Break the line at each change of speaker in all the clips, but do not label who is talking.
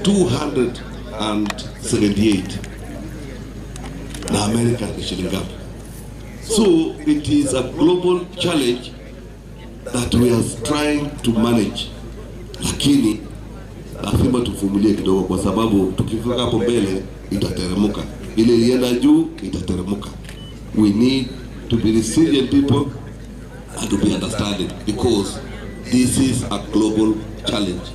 278 na America ni shilingi ngapi? So it is a global challenge that we are trying to manage, lakini lazima tuvumilie kidogo, kwa sababu tukifika hapo mbele itateremuka. Ile ilienda juu itateremuka. We need to be resilient people and to be understanding, because this is a global challenge.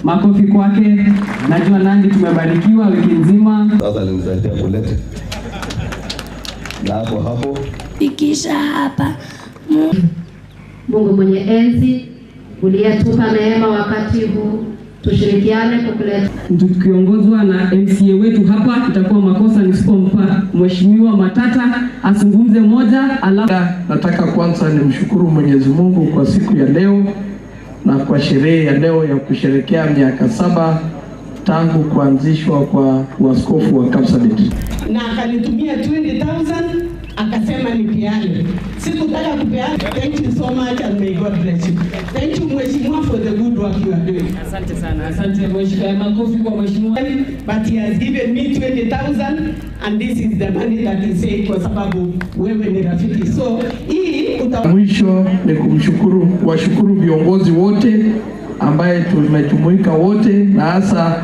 Makofi kwake. Najua Nandi tumebarikiwa wiki nzima.
Sasa nilisaidia kuleta na hapo
ikisha hapa.
Mungu mwenye enzi uliyetupa neema wakati huu, tushirikiane kukuleta.
Tukiongozwa na MCA wetu hapa, itakuwa makosa nisipompa Mheshimiwa Matata azungumze moja.
Nataka kwanza nimshukuru Mwenyezi Mungu kwa siku ya leo na kwa sherehe ya leo ya kusherekea miaka 7 tangu kuanzishwa kwa uaskofu wa Kapsabet.
Na akanitumia 20,000 akasema nipeane. Sikutaka kupeana. Thank you so much and may God bless you. Thank you Mheshimiwa for the good work you are doing.
Asante sana. Asante Mheshimiwa. Makofi kwa Mheshimiwa.
But he has given me 20,000 and this is the money that he said kwa sababu wewe ni rafiki. So
mwisho ni washukuru viongozi wote ambaye tumejumuika wote, na hasa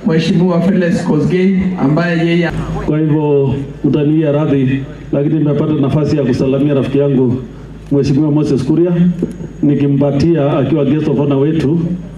Mheshimiwa Felix Kosgei ambaye yeye.
Kwa hivyo utaniia radhi, lakini nimepata nafasi ya kusalamia rafiki yangu Mheshimiwa Moses Kuria, nikimpatia akiwa guest of honor wetu